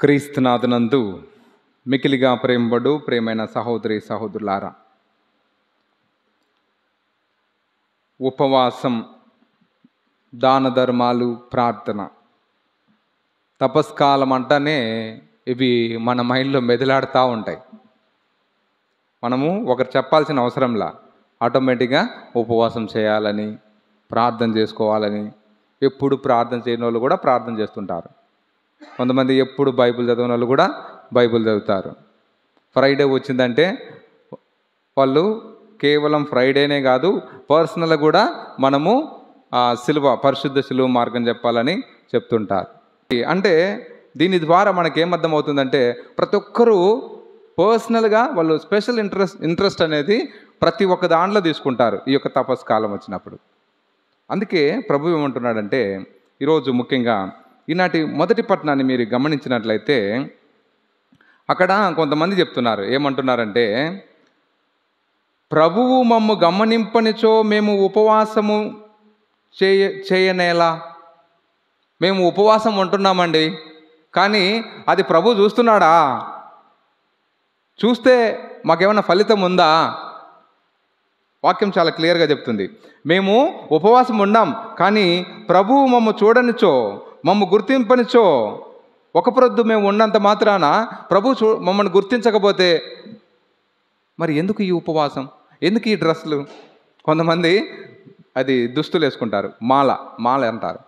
క్రీస్తునాథునందు మికిలిగా ప్రేమబడు ప్రేమైన సహోదరి సహోదరులారా, ఉపవాసం, దాన ధర్మాలు, ప్రార్థన, తపస్కాలం అంటేనే ఇవి మన మైండ్లో మెదిలాడుతూ ఉంటాయి. మనము ఒకరు చెప్పాల్సిన అవసరంలా ఆటోమేటిక్గా ఉపవాసం చేయాలని, ప్రార్థన చేసుకోవాలని, ఎప్పుడు ప్రార్థన చేయని వాళ్ళు కూడా ప్రార్థన చేస్తుంటారు. కొంతమంది ఎప్పుడు బైబిల్ చదివిన వాళ్ళు కూడా బైబిల్ చదువుతారు. ఫ్రైడే వచ్చిందంటే వాళ్ళు కేవలం ఫ్రైడేనే కాదు, పర్సనల్గా కూడా మనము పరిశుద్ధ సిలువ మార్గం చెప్పాలని చెప్తుంటారు. అంటే దీని ద్వారా మనకేమర్థమవుతుందంటే ప్రతి ఒక్కరూ పర్సనల్గా వాళ్ళు స్పెషల్ ఇంట్రెస్ట్ అనేది ప్రతి ఒక్క దాంట్లో తీసుకుంటారు ఈ యొక్క తపస్కాలం వచ్చినప్పుడు. అందుకే ప్రభు ఏమంటున్నాడంటే, ఈరోజు ముఖ్యంగా ఈనాటి మొదటి పట్టణాన్ని మీరు గమనించినట్లయితే అక్కడ కొంతమంది చెప్తున్నారు. ఏమంటున్నారంటే, ప్రభువు మమ్ము గమనింపనిచో మేము ఉపవాసము చేయనేలా. మేము ఉపవాసం ఉంటున్నామండి, కానీ అది ప్రభు చూస్తున్నాడా? చూస్తే మాకేమైనా ఫలితం ఉందా? వాక్యం చాలా క్లియర్గా చెప్తుంది. మేము ఉపవాసం ఉన్నాం, కానీ ప్రభువు మమ్ము చూడనిచో, మమ్ము గుర్తింపనిచో, ఒక ప్రొద్దు మేము ఉన్నంత మాత్రాన ప్రభు మమ్మల్ని గుర్తించకపోతే మరి ఎందుకు ఈ ఉపవాసం, ఎందుకు ఈ డ్రెస్సులు? కొంతమంది అది దుస్తులు వేసుకుంటారు, మాల అంటారు,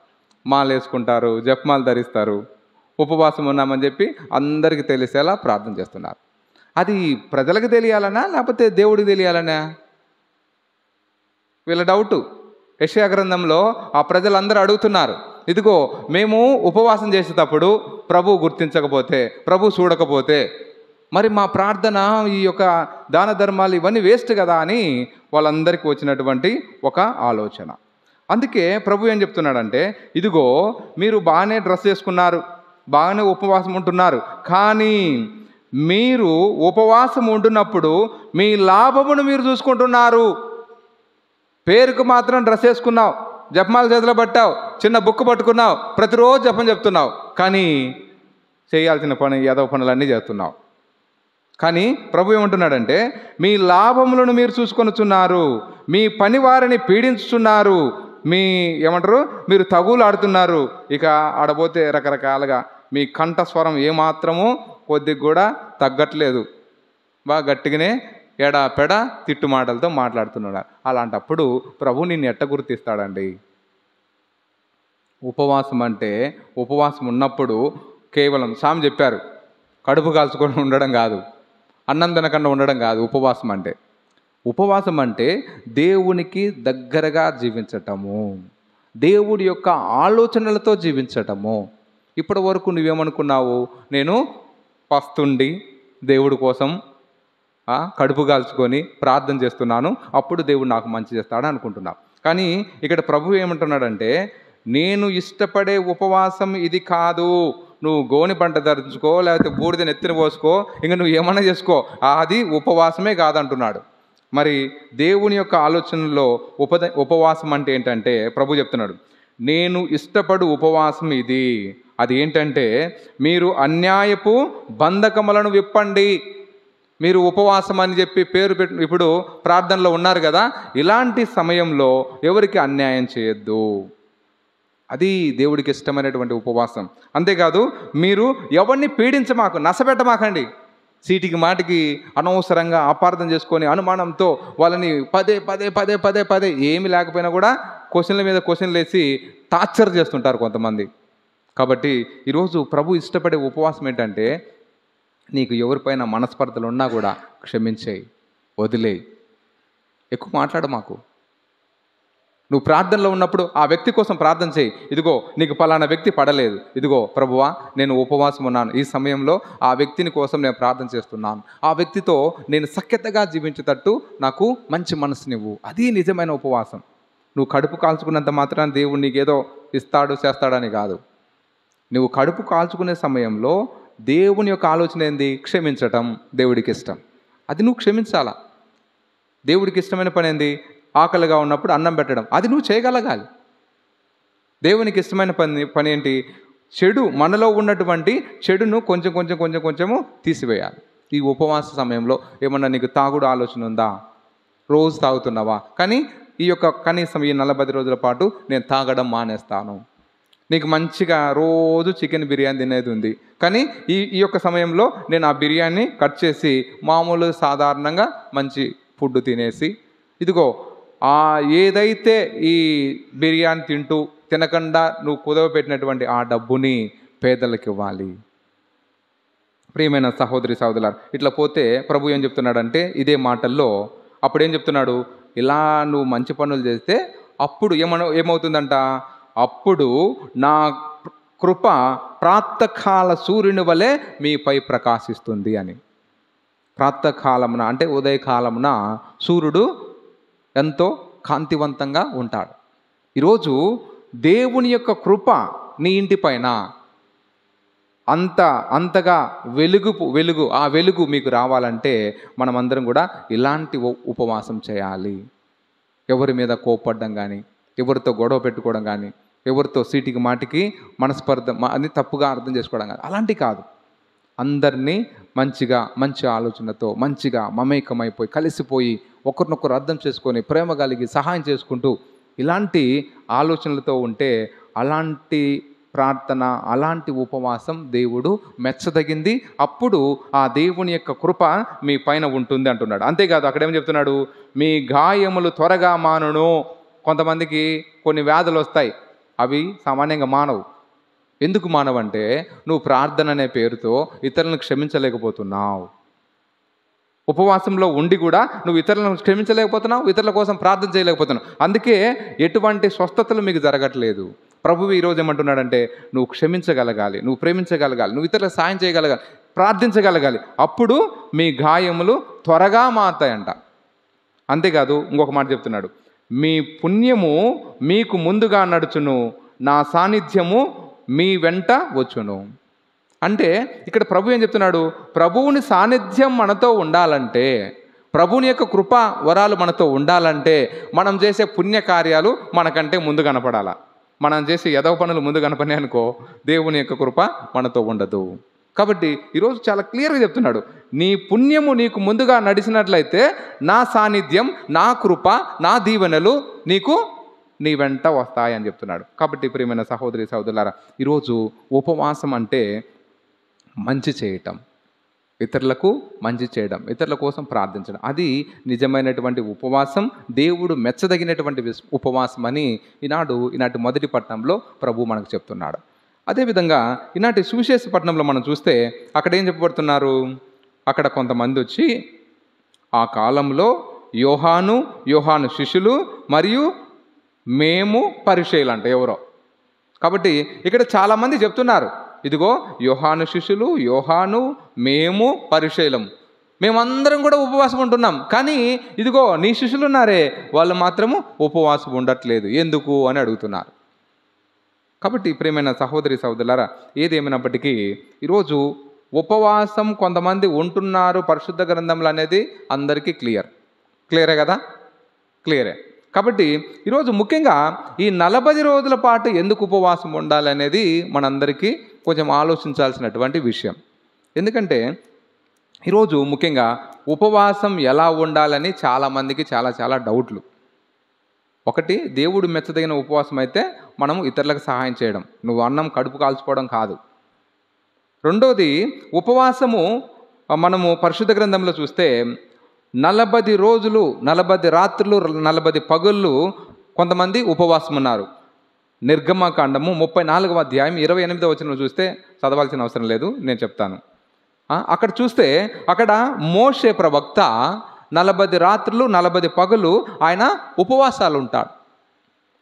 మాల వేసుకుంటారు, జపమాల ధరిస్తారు, ఉపవాసం ఉన్నామని చెప్పి అందరికీ తెలిసేలా ప్రార్థన చేస్తున్నారు. అది ప్రజలకు తెలియాలనా లేకపోతే దేవుడికి తెలియాలనా? వీళ్ళ డౌటు. యెషయా గ్రంథంలో ఆ ప్రజలందరూ అడుగుతున్నారు, ఇదిగో మేము ఉపవాసం చేసేటప్పుడు ప్రభు గుర్తించకపోతే, ప్రభు చూడకపోతే మరి మా ప్రార్థన, ఈ యొక్క దాన ధర్మాలు ఇవన్నీ వేస్ట్ కదా అని వాళ్ళందరికీ వచ్చినటువంటి ఒక ఆలోచన. అందుకే ప్రభు ఏం చెప్తున్నాడంటే, ఇదిగో మీరు బాగానే డ్రెస్ చేసుకున్నారు, బాగానే ఉపవాసం ఉంటున్నారు, కానీ మీరు ఉపవాసం ఉంటున్నప్పుడు మీ లాభమును మీరు చూసుకుంటున్నారు. పేరుకు మాత్రం డ్రెస్ వేసుకున్నావు, జపమాల చేతిలో పట్టావు, చిన్న బుక్ పట్టుకున్నావు, ప్రతిరోజు జపం చెప్తున్నావు, కానీ చేయాల్సిన పని ఏదో పనులన్నీ చేస్తున్నావు. కానీ ప్రభు ఏమంటున్నాడంటే, మీ లాభములను మీరు చూసుకొనుచున్నారు, మీ పని వారిని పీడించుచున్నారు, మీరు తగులు ఆడుతున్నారు. ఇక ఆడబోతే రకరకాలుగా మీ కంఠస్వరం ఏమాత్రము కొద్దిగా కూడా తగ్గట్లేదు, బాగా గట్టిగానే ఎడాపెడ తిట్టు మాటలతో మాట్లాడుతున్నాడు. అలాంటప్పుడు ప్రభు నిన్ను ఎట్ట గుర్తిస్తాడండి? ఉపవాసం అంటే, ఉపవాసం ఉన్నప్పుడు కేవలం స్వామి చెప్పారు, కడుపు కాల్చుకొని ఉండడం కాదు, అన్నం తినకుండా ఉండడం కాదు. ఉపవాసం అంటే దేవునికి దగ్గరగా జీవించటము, దేవుడి యొక్క ఆలోచనలతో జీవించటము. ఇప్పటి వరకు నువ్వేమనుకున్నావు? నేను పస్తుండి దేవుడి కోసం కడుపు కాల్చుకొని ప్రార్థన చేస్తున్నాను, అప్పుడు దేవుడు నాకు మంచి చేస్తాడు అనుకుంటున్నావు. కానీ ఇక్కడ ప్రభు ఏమంటున్నాడంటే, నేను ఇష్టపడే ఉపవాసం ఇది కాదు. నువ్వు గోని పంట ధరించుకో, లేకపోతే బూడిద నెత్తిన పోసుకో, ఇంకా నువ్వు ఏమన్నా చేసుకో, అది ఉపవాసమే కాదంటున్నాడు. మరి దేవుని యొక్క ఆలోచనలో ఉపవాసం అంటే ఏంటంటే ప్రభు చెప్తున్నాడు, నేను ఇష్టపడు ఉపవాసం ఇది. అది ఏంటంటే, మీరు అన్యాయపు బంధకములను విప్పండి. మీరు ఉపవాసం అని చెప్పి పేరు పెట్టి ఇప్పుడు ప్రార్థనలో ఉన్నారు కదా, ఇలాంటి సమయంలో ఎవరికి అన్యాయం చేయొద్దు. అది దేవుడికి ఇష్టమైనటువంటి ఉపవాసం. అంతేకాదు, మీరు ఎవరిని పీడించమాకు, నసపెట్టమాకండి. చీటికి మాటికి అనవసరంగా అపార్థం చేసుకొని అనుమానంతో వాళ్ళని పదే పదే పదే పదే పదే ఏమి లేకపోయినా కూడా క్వశ్చన్ల మీద క్వశ్చన్లు వేసి టార్చర్ చేస్తుంటారు కొంతమంది. కాబట్టి ఈరోజు ప్రభు ఇష్టపడే ఉపవాసం ఏంటంటే, నీకు ఎవరిపైన మనస్పర్ధలు ఉన్నా కూడా క్షమించేయి, వదిలేయి, ఎక్కువ మాట్లాడు మాకు. నువ్వు ప్రార్థనలో ఉన్నప్పుడు ఆ వ్యక్తి కోసం ప్రార్థన చేయి. ఇదిగో నీకు పలానా వ్యక్తి పడలేదు, ఇదిగో ప్రభువా నేను ఉపవాసం ఉన్నాను, ఈ సమయంలో ఆ వ్యక్తిని కోసం నేను ప్రార్థన చేస్తున్నాను, ఆ వ్యక్తితో నేను సఖ్యతగా జీవించేటట్టు నాకు మంచి మనసునివ్వు. అది నిజమైన ఉపవాసం. నువ్వు కడుపు కాల్చుకున్నంత మాత్రాన దేవుడు నీకేదో ఇస్తాడు చేస్తాడని కాదు. నువ్వు కడుపు కాల్చుకునే సమయంలో దేవుని యొక్క ఆలోచన ఏంది? క్షమించటం దేవుడికి ఇష్టం. అది నువ్వు క్షమించాలా. దేవుడికి ఇష్టమైన పని ఏంది? ఆకలిగా ఉన్నప్పుడు అన్నం పెట్టడం. అది నువ్వు చేయగలగాలి. దేవునికి ఇష్టమైన పని ఏంటి? చెడు మనలో ఉన్నటువంటి చెడును కొంచెం కొంచెం కొంచెం కొంచెము తీసివేయాలి. ఈ ఉపవాస సమయంలో ఏమన్నా నీకు తాగుడు ఆలోచన ఉందా? రోజు తాగుతున్నావా? కానీ ఈ యొక్క కనీసం ఈ 40 రోజుల పాటు నేను తాగడం మానేస్తాను. నీకు మంచిగా రోజు చికెన్ బిర్యానీ తినేది ఉంది, కానీ ఈ యొక్క సమయంలో నేను ఆ బిర్యానీ కట్ చేసి మామూలు సాధారణంగా మంచి ఫుడ్ తినేసి, ఇదిగో ఏదైతే ఈ బిర్యానీ తినకుండా నువ్వు కుదవపెట్టినటువంటి ఆ డబ్బుని పేదలకు ఇవ్వాలి. ప్రియమైన సహోదరి సహోదరులారా, ఇట్లా పోతే ప్రభు ఏం చెప్తున్నాడంటే ఇదే మాటల్లో అప్పుడేం చెప్తున్నాడు, ఇలా నువ్వు మంచి పనులు చేస్తే అప్పుడు ఏమవుతుందంట, అప్పుడు నా కృప ప్రాతకాల సూర్యుని వలె మీపై ప్రకాశిస్తుంది అని. ప్రాతకాలమున అంటే ఉదయకాలమున సూర్యుడు ఎంతో కాంతివంతంగా ఉంటాడు. ఈరోజు దేవుని యొక్క కృప నీ ఇంటిపైన అంతగా వెలుగు ఆ వెలుగు మీకు రావాలంటే మనమందరం కూడా ఇలాంటి ఉపవాసం చేయాలి. ఎవరి మీద కోపడడం కానీ, ఎవరితో గొడవ పెట్టుకోవడం కానీ, ఎవరితో సీటికి మాటికి మనస్పర్ధ అని తప్పుగా అర్థం చేసుకోవడం కానీ, అలాంటి కాదు. అందరినీ మంచి ఆలోచనతో మంచిగా మమేకమైపోయి కలిసిపోయి ఒకరినొకరు అర్థం చేసుకొని ప్రేమ కలిగి సహాయం చేసుకుంటూ ఇలాంటి ఆలోచనలతో ఉంటే అలాంటి ప్రార్థన, అలాంటి ఉపవాసం దేవుడు మెచ్చదగింది. అప్పుడు ఆ దేవుని యొక్క కృప మీ పైన ఉంటుంది అంటున్నాడు. అంతేకాదు, అక్కడేం చెప్తున్నాడు, మీ గాయములు త్వరగా మానును. కొంతమందికి కొన్ని వ్యాధులు వస్తాయి, అవి సామాన్యంగా మానవు. ఎందుకు మానవంటే నువ్వు ప్రార్థన అనే పేరుతో ఇతరులను క్షమించలేకపోతున్నావు. ఉపవాసంలో ఉండి కూడా నువ్వు ఇతరులను క్షమించలేకపోతున్నావు, ఇతరుల కోసం ప్రార్థన చేయలేకపోతున్నావు. అందుకే ఎటువంటి స్వస్థతలు మీకు జరగట్లేదు. ప్రభువు ఈరోజు ఏమంటున్నాడంటే నువ్వు క్షమించగలగాలి, నువ్వు ప్రేమించగలగాలి, నువ్వు ఇతరులకు సాయం చేయగలగాలి, ప్రార్థించగలగాలి. అప్పుడు మీ గాయములు త్వరగా మారుతాయంట. అంతేకాదు, ఇంకొక మాట చెప్తున్నాడు, మీ పుణ్యము మీకు ముందుగా నడుచును, నా సాన్నిధ్యము మీ వెంట వచ్చును. అంటే ఇక్కడ ప్రభు ఏం చెప్తున్నాడు, ప్రభువుని సాన్నిధ్యం మనతో ఉండాలంటే, ప్రభువుని యొక్క కృప వరాలు మనతో ఉండాలంటే మనం చేసే పుణ్యకార్యాలు మనకంటే ముందు కనపడాలా. మనం చేసే ఎదవ పనులు ముందు కనపడినాయి అనుకో, దేవుని యొక్క కృప మనతో ఉండదు. కాబట్టి ఈరోజు చాలా క్లియర్గా చెప్తున్నాడు, నీ పుణ్యము నీకు ముందుగా నడిచినట్లయితే నా సాన్నిధ్యం, నా కృప, నా దీవెనలు నీ వెంట వస్తాయని చెప్తున్నాడు. కాబట్టి ప్రియమైన సహోదరి సహోదరులారా, ఈరోజు ఉపవాసం అంటే మంచి చేయటం, ఇతరులకు మంచి చేయడం, ఇతరుల కోసం ప్రార్థించడం, అది నిజమైనటువంటి ఉపవాసం, దేవుడు మెచ్చదగినటువంటి ఉపవాసం అని ఈనాటి మొదటి పట్టణంలో ప్రభు మనకు చెప్తున్నాడు. అదేవిధంగా ఈనాటి సువిశేష పట్టణంలో మనం చూస్తే అక్కడ ఏం చెప్పబడుతున్నారు, అక్కడ కొంతమంది వచ్చి ఆ కాలంలో యోహాను శిష్యులు మరియు మేము పరిచయులు అంట ఎవరో. కాబట్టి ఇక్కడ చాలామంది చెప్తున్నారు, ఇదిగో యోహాను శిష్యులు, మేము పరిచయులం, మేమందరం కూడా ఉపవాసం ఉంటున్నాం, కానీ ఇదిగో నీ శిష్యులు ఉన్నారే వాళ్ళు మాత్రము ఉపవాసం ఉండట్లేదు, ఎందుకు అని అడుగుతున్నారు. కాబట్టి ప్రియమైన సహోదరి సహోదరులారా, ఏదేమైనప్పటికీ ఈరోజు ఉపవాసం కొంతమంది ఉంటున్నారు పరిశుద్ధ గ్రంథంలో అనేది అందరికీ క్లియరే కదా, క్లియరే. కాబట్టి ఈరోజు ముఖ్యంగా ఈ 40 రోజుల పాటు ఎందుకు ఉపవాసం ఉండాలనేది మనందరికీ కొంచెం ఆలోచించాల్సినటువంటి విషయం. ఎందుకంటే ఈరోజు ముఖ్యంగా ఉపవాసం ఎలా ఉండాలని చాలామందికి చాలా డౌట్లు. ఒకటి, దేవుడు మెచ్చదగిన ఉపవాసం అయితే మనము ఇతరులకు సహాయం చేయడం, నువ్వు అన్నం కడుపు కాల్చుకోవడం కాదు. రెండోది, ఉపవాసము మనము పరిశుద్ధ గ్రంథంలో చూస్తే 40 రోజులు 40 రాత్రులు 40 పగుళ్ళు కొంతమంది ఉపవాసం ఉన్నారు. నిర్గమకాండము 34వ అధ్యాయం 28వ వచనం చూస్తే, చదవాల్సిన అవసరం లేదు, నేను చెప్తాను. అక్కడ చూస్తే అక్కడ మోషే ప్రవక్త 40 రాత్రులు 40 పగలు ఆయన ఉపవాసాలు ఉంటాడు.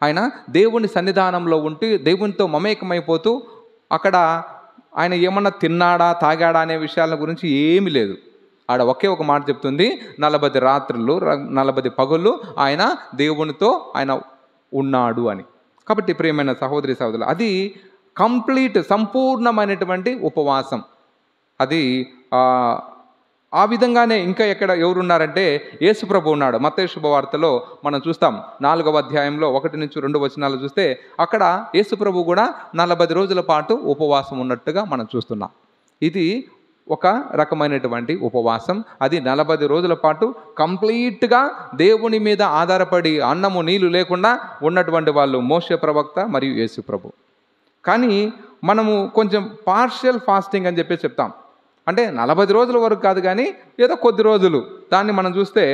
ఆయన దేవుని సన్నిధానంలో ఉంటూ దేవునితో మమేకమైపోతూ అక్కడ ఆయన ఏమన్నా తిన్నాడా తాగాడా అనే విషయాల గురించి ఏమీ లేదు. ఆడ ఒకే ఒక మాట చెప్తుంది, 40 రాత్రులు 40 పగళ్ళు ఆయన దేవునితో ఆయన ఉన్నాడు అని. కాబట్టి ప్రియమైన సహోదరి సహోదరులు, అది సంపూర్ణమైనటువంటి ఉపవాసం. అది ఆ విధంగానే ఇంకా ఎక్కడ ఎవరున్నారంటే యేసుప్రభు ఉన్నాడు. మత్తయి శుభవార్తలో మనం చూస్తాం 4వ అధ్యాయంలో 1-2 వచనాలు చూస్తే అక్కడ యేసుప్రభు కూడా 40 రోజుల పాటు ఉపవాసం ఉన్నట్టుగా మనం చూస్తున్నాం. ఇది ఒక రకమైనటువంటి ఉపవాసం. అది 40 రోజుల పాటు కంప్లీట్గా దేవుని మీద ఆధారపడి అన్నము నీళ్లు లేకుండా ఉన్నటువంటి వాళ్ళు మోషే ప్రవక్త మరియు యేసుప్రభు. కానీ మనము కొంచెం పార్షియల్ ఫాస్టింగ్ అని చెప్పి చెప్తాం. అంటే 40 రోజుల వరకు కాదు, కానీ ఏదో కొద్ది రోజులు. దాన్ని మనం చూస్తే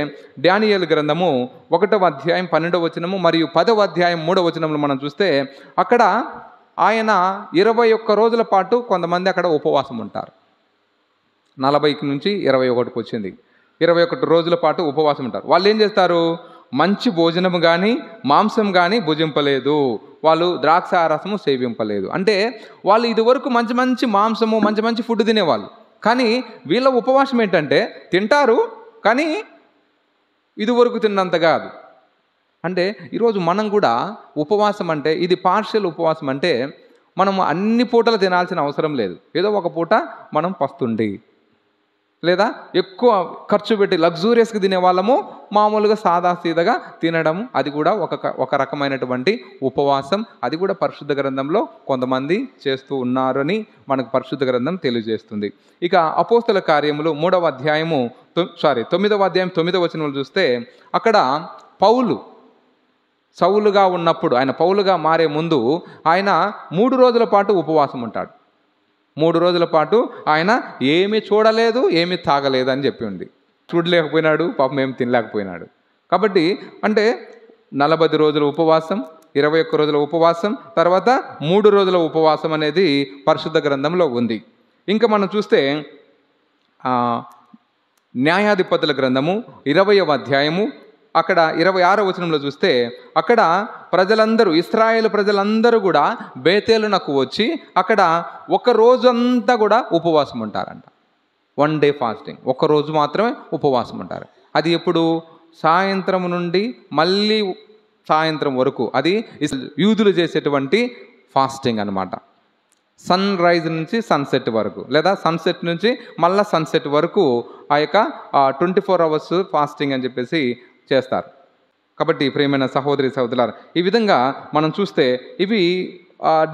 దానియేలు గ్రంథము 1వ అధ్యాయం 12వ వచనము మరియు 10వ అధ్యాయం 3వ వచనంలో మనం చూస్తే అక్కడ ఆయన 21 రోజుల పాటు కొంతమంది అక్కడ ఉపవాసం ఉంటారు. 40 నుంచి 21కి వచ్చింది. 21 రోజుల పాటు ఉపవాసం ఉంటారు. వాళ్ళు ఏం చేస్తారు? మంచి భోజనం కానీ మాంసం కానీ భుజింపలేదు, వాళ్ళు ద్రాక్షారసము సేవింపలేదు. అంటే వాళ్ళు ఇదివరకు మంచి మంచి మాంసము మంచి మంచి ఫుడ్ తినేవాళ్ళు. కానీ వీళ్ళ ఉపవాసం ఏంటంటే తింటారు కానీ ఇదివరకు తిన్నంత కాదు. అంటే ఈరోజు మనం కూడా ఉపవాసం అంటే ఇది పార్షియల్ ఉపవాసం. అంటే మనం అన్ని పూటలు తినాల్సిన అవసరం లేదు. ఏదో ఒక పూట మనం పస్తుండి లేదా ఎక్కువ ఖర్చు పెట్టి లగ్జూరియస్గా తినే వాళ్ళము మామూలుగా సాదాసీదగా తినడం, అది కూడా ఒక రకమైనటువంటి ఉపవాసం. అది కూడా పరిశుద్ధ గ్రంథంలో కొంతమంది చేస్తూ ఉన్నారని మనకు పరిశుద్ధ గ్రంథం తెలియజేస్తుంది. ఇక అపోస్తల కార్యములు 9వ అధ్యాయం 9వ వచనంలో చూస్తే అక్కడ పౌలు సౌలుగా ఉన్నప్పుడు, ఆయన పౌలుగా మారే ముందు ఆయన 3 రోజుల పాటు ఉపవాసం ఉంటాడు. 3 రోజుల పాటు ఆయన ఏమీ చూడలేదు, ఏమీ తాగలేదు అని చెప్పి ఉంది. చూడలేకపోయినాడు, పాపం ఏమి తినలేకపోయినాడు. కాబట్టి అంటే 40 రోజుల ఉపవాసం, 21 రోజుల ఉపవాసం, తర్వాత 3 రోజుల ఉపవాసం అనేది పరిశుద్ధ గ్రంథంలో ఉంది. ఇంకా మనం చూస్తే న్యాయాధిపతుల గ్రంథము 20వ అధ్యాయము అక్కడ 26వ వచనంలో చూస్తే అక్కడ ప్రజలందరూ, ఇశ్రాయేలు ప్రజలందరూ కూడా బేతేలునకు వచ్చి అక్కడ ఒక రోజంతా కూడా ఉపవాసం ఉంటారంట. 1 డే ఫాస్టింగ్, ఒక రోజు మాత్రమే ఉపవాసం ఉంటారు. అది ఎప్పుడు? సాయంత్రం నుండి మళ్ళీ సాయంత్రం వరకు. అది యూదులు చేసేటువంటి ఫాస్టింగ్ అన్నమాట. సన్ రైజ్ నుంచి సన్సెట్ వరకు, లేదా సన్సెట్ నుంచి మళ్ళీ సన్సెట్ వరకు ఆ యొక్క 24 అవర్స్ ఫాస్టింగ్ అని చెప్పేసి చేస్తారు. కాబట్టి ప్రియమైన సహోదరి సహోదరులారా, ఈ విధంగా మనం చూస్తే ఇవి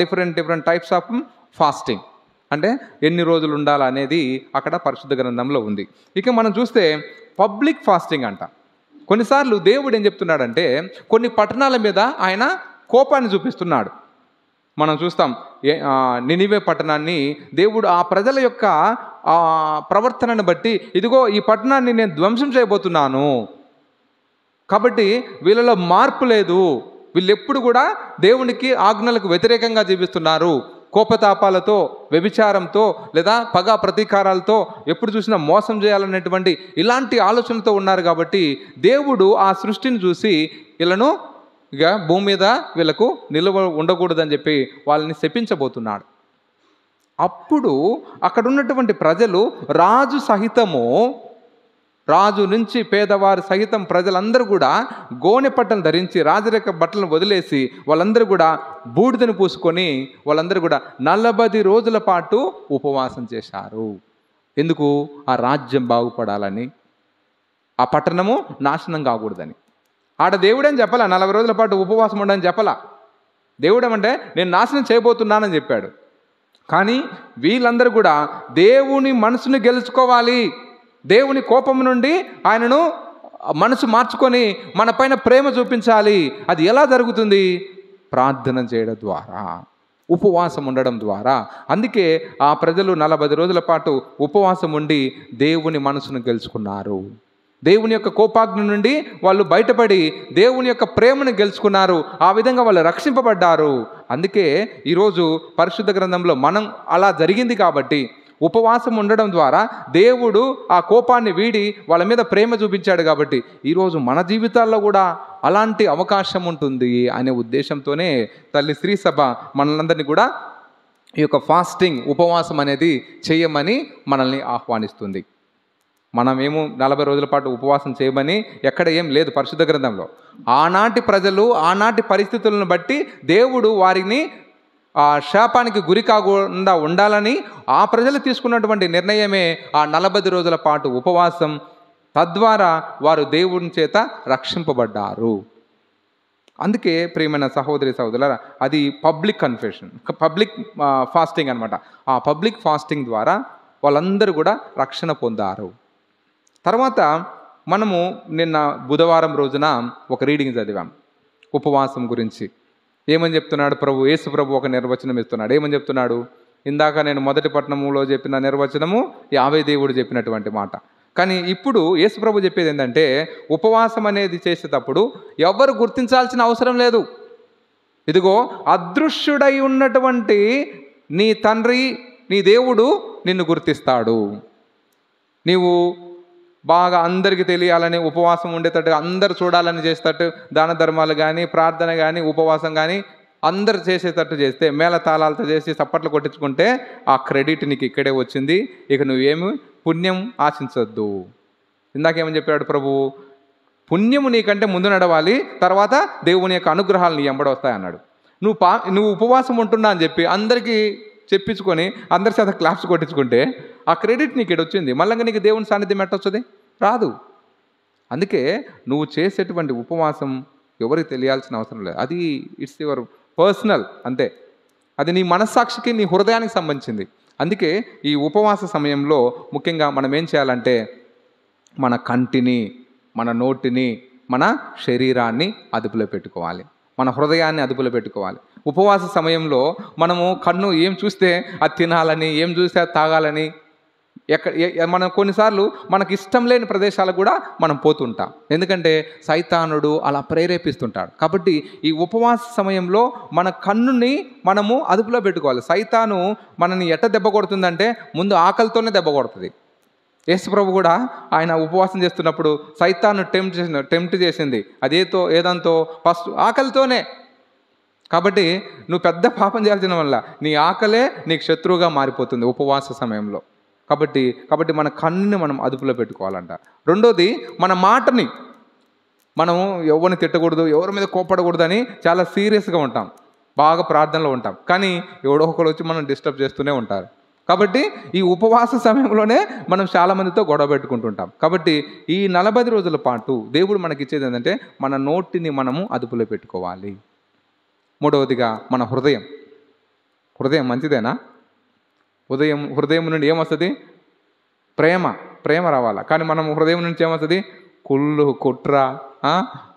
డిఫరెంట్ టైప్స్ ఆఫ్ ఫాస్టింగ్. అంటే ఎన్ని రోజులు ఉండాలనేది అక్కడ పరిశుద్ధ గ్రంథంలో ఉంది. ఇక మనం చూస్తే పబ్లిక్ ఫాస్టింగ్ అంట. కొన్నిసార్లు దేవుడు ఏం చెప్తున్నాడంటే కొన్ని పట్టణాల మీద ఆయన కోపాన్ని చూపిస్తున్నాడు. మనం చూస్తాం నినివే పట్టణాన్ని దేవుడు ఆ ప్రజల యొక్క ప్రవర్తనను బట్టి, ఇదిగో ఈ పట్టణాన్ని నేను ధ్వంసం చేయబోతున్నాను, కాబట్టి వీళ్ళలో మార్పు లేదు, వీళ్ళు ఎప్పుడు కూడా దేవునికి ఆజ్ఞలకు వ్యతిరేకంగా జీవిస్తున్నారు, కోపతాపాలతో, వ్యభిచారంతో, లేదా పగ ప్రతీకారాలతో, ఎప్పుడు చూసినా మోసం చేయాలనేటువంటి ఇలాంటి ఆలోచనలతో ఉన్నారు. కాబట్టి దేవుడు ఆ సృష్టిని చూసి వీళ్ళను ఇక భూమి మీద వీళ్ళకు నిలువ ఉండకూడదని చెప్పి వాళ్ళని శపించబోతున్నాడు. అప్పుడు అక్కడ ఉన్నటువంటి ప్రజలు రాజు సహితము, రాజు నుంచి పేదవారు సహితం ప్రజలందరూ కూడా గోనె పట్టలు ధరించి రాజరేఖ బట్టలను వదిలేసి వాళ్ళందరూ కూడా బూడిదను పూసుకొని వాళ్ళందరూ కూడా 40 రోజుల పాటు ఉపవాసం చేశారు. ఎందుకు? ఆ రాజ్యం బాగుపడాలని, ఆ పట్టణము నాశనం కాకూడదని. ఆడ దేవుడని చెప్పాలా 40 రోజుల పాటు ఉపవాసం ఉండని చెప్పాలా. దేవుడేమంటే నేను నాశనం చేయబోతున్నానని చెప్పాడు. కానీ వీళ్ళందరూ కూడా దేవుని మనసును గెలుచుకోవాలి, దేవుని కోపం నుండి ఆయనను మనసు మార్చుకొని మన పైన ప్రేమ చూపించాలి. అది ఎలా జరుగుతుంది? ప్రార్థన చేయడం ద్వారా, ఉపవాసం ఉండడం ద్వారా. అందుకే ఆ ప్రజలు 40 రోజుల పాటు ఉపవాసం ఉండి దేవుని మనసును గెలుచుకున్నారు. దేవుని యొక్క కోపాగ్ని నుండి వాళ్ళు బయటపడి దేవుని యొక్క ప్రేమను గెలుచుకున్నారు. ఆ విధంగా వాళ్ళు రక్షింపబడ్డారు. అందుకే ఈరోజు పరిశుద్ధ గ్రంథంలో మనం అలా జరిగింది కాబట్టి ఉపవాసం ఉండడం ద్వారా దేవుడు ఆ కోపాన్ని వీడి వాళ్ళ మీద ప్రేమ చూపించాడు. కాబట్టి ఈరోజు మన జీవితాల్లో కూడా అలాంటి అవకాశం ఉంటుంది అనే ఉద్దేశంతోనే తల్లి శ్రీ సభ మనలందరినీ కూడా ఈ యొక్క ఫాస్టింగ్, ఉపవాసం అనేది చేయమని మనల్ని ఆహ్వానిస్తుంది. మనమేమో 40 రోజుల పాటు ఉపవాసం చేయమని ఎక్కడ ఏం లేదు పరిశుద్ధ గ్రంథంలో. ఆనాటి ప్రజలు, ఆనాటి పరిస్థితులను బట్టి దేవుడు వారిని ఆ శాపానికి గురి కాకుండా ఉండాలని ఆ ప్రజలు తీసుకున్నటువంటి నిర్ణయమే ఆ 40 రోజుల పాటు ఉపవాసం. తద్వారా వారు దేవుని చేత రక్షింపబడ్డారు. అందుకే ప్రియమైన సహోదరి సహోదరులారా, అది పబ్లిక్ కన్ఫెషన్, పబ్లిక్ ఫాస్టింగ్ అనమాట. ఆ పబ్లిక్ ఫాస్టింగ్ ద్వారా వాళ్ళందరూ కూడా రక్షణ పొందారు. తర్వాత మనము నిన్న బుధవారం రోజున ఒక రీడింగ్ చదివాం ఉపవాసం గురించి. ఏమని చెప్తున్నాడు ప్రభు? యేసు ప్రభు ఒక నిర్వచనం ఇస్తున్నాడు. ఏమని చెప్తున్నాడు? ఇందాక నేను మొదటి పట్టణంలో చెప్పిన నిర్వచనము యావే దేవుడు చెప్పినటువంటి మాట. కానీ ఇప్పుడు యేసు ప్రభు చెప్పేది ఏంటంటే, ఉపవాసం అనేది చేసేటప్పుడు ఎవరు గుర్తించాల్సిన అవసరం లేదు. ఇదిగో అదృశ్యుడై ఉన్నటువంటి నీ తండ్రి, నీ దేవుడు నిన్ను గుర్తిస్తాడు. నీవు బాగా అందరికీ తెలియాలని ఉపవాసం ఉండేటట్టు, అందరు చూడాలని చేసేటట్టు దాన ధర్మాలు కానీ, ప్రార్థన కానీ, ఉపవాసం కానీ అందరు చేసేటట్టు చేస్తే, మేళ తాళాలతో చేసి చప్పట్లు కొట్టించుకుంటే ఆ క్రెడిట్ నీకు ఇక్కడే వచ్చింది. ఇక నువ్వేమి పుణ్యం ఆశించొద్దు. ఇందాకేమని చెప్పాడు ప్రభు? పుణ్యము నీకంటే ముందు నడవాలి, తర్వాత దేవుని యొక్క అనుగ్రహాలు నీ ఎంబడి వస్తాయన్నాడు. నువ్వు ఉపవాసం ఉంటున్నా అని చెప్పి అందరికీ చెప్పించుకొని అందరి చేత క్లాప్స్ కొట్టించుకుంటే ఆ క్రెడిట్ నీకు ఇక్కడ వచ్చింది. మళ్ళీ నీకు దేవుని సాన్నిధ్యం ఎట్టొస్తుంది? రాదు. అందుకే నువ్వు చేసేటువంటి ఉపవాసం ఎవరికి తెలియాల్సిన అవసరం లేదు. అది ఇట్స్ యువర్ పర్సనల్, అంతే. అది నీ మనస్సాక్షికి, నీ హృదయానికి సంబంధించింది. అందుకే ఈ ఉపవాస సమయంలో ముఖ్యంగా మనం ఏం చేయాలంటే, మన కంటిని, మన నోటిని, మన శరీరాన్ని అదుపులో పెట్టుకోవాలి, మన హృదయాన్ని అదుపులో పెట్టుకోవాలి. ఉపవాస సమయంలో మనము కన్ను ఏం చూస్తే అది తినాలని, ఏం చూస్తే అది తాగాలని, మనం కొన్నిసార్లు మనకు ఇష్టం లేని ప్రదేశాలకు కూడా మనం పోతుంటాం. ఎందుకంటే సైతానుడు అలా ప్రేరేపిస్తుంటాడు. కాబట్టి ఈ ఉపవాస సమయంలో మన కన్నుని మనము అదుపులో పెట్టుకోవాలి. సైతాను మనని ఎట్ట దెబ్బ కొడుతుందంటే, ముందు ఆకలితోనే దెబ్బ కొడుతుంది. యేసుప్రభు కూడా ఆయన ఉపవాసం చేస్తున్నప్పుడు సైతాను టెంప్ట్ చేసింది ఏదంతో ఫస్ట్ ఆకలితోనే. కాబట్టి నువ్వు పెద్ద పాపం చేయాల్సిన వల్ల నీ ఆకలే నీకు శత్రువుగా మారిపోతుంది ఉపవాస సమయంలో. కాబట్టి మన కన్నుని మనం అదుపులో పెట్టుకోవాలంట. రెండోది, మన మాటని మనం ఎవరిని తిట్టకూడదు, ఎవరి మీద కోపడకూడదు అని చాలా సీరియస్గా ఉంటాం, బాగా ప్రార్థనలో ఉంటాం. కానీ ఎవడో ఒకరు వచ్చి మనం డిస్టర్బ్ చేస్తూనే ఉంటారు. కాబట్టి ఈ ఉపవాస సమయంలోనే మనం చాలామందితో గొడవ పెట్టుకుంటుంటాం. కాబట్టి ఈ 40 రోజుల పాటు దేవుడు మనకిచ్చేది ఏంటంటే, మన నోటిని మనము అదుపులో పెట్టుకోవాలి. మూడవదిగా మన హృదయం మంచిదేనా? హృదయం నుండి ఏమొస్తుంది? ప్రేమ రావాలా. కానీ మనం హృదయం నుంచి ఏమొస్తుంది? కుళ్ళు, కుట్ర,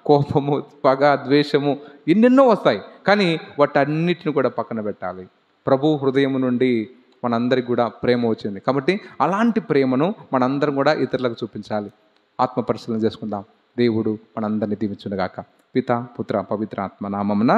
కోపము, పగ, ద్వేషము, ఎన్నెన్నో వస్తాయి. కానీ వాటన్నిటిని కూడా పక్కన పెట్టాలి. ప్రభు హృదయం నుండి మనందరికి కూడా ప్రేమ వచ్చింది. కాబట్టి అలాంటి ప్రేమను మనందరం కూడా ఇతరులకు చూపించాలి. ఆత్మ పరిశీలన చేసుకుందాం. దేవుడు మనందరినీ దీవించునుగాక. పిత, పుత్ర, పవిత్ర ఆత్మ నామమున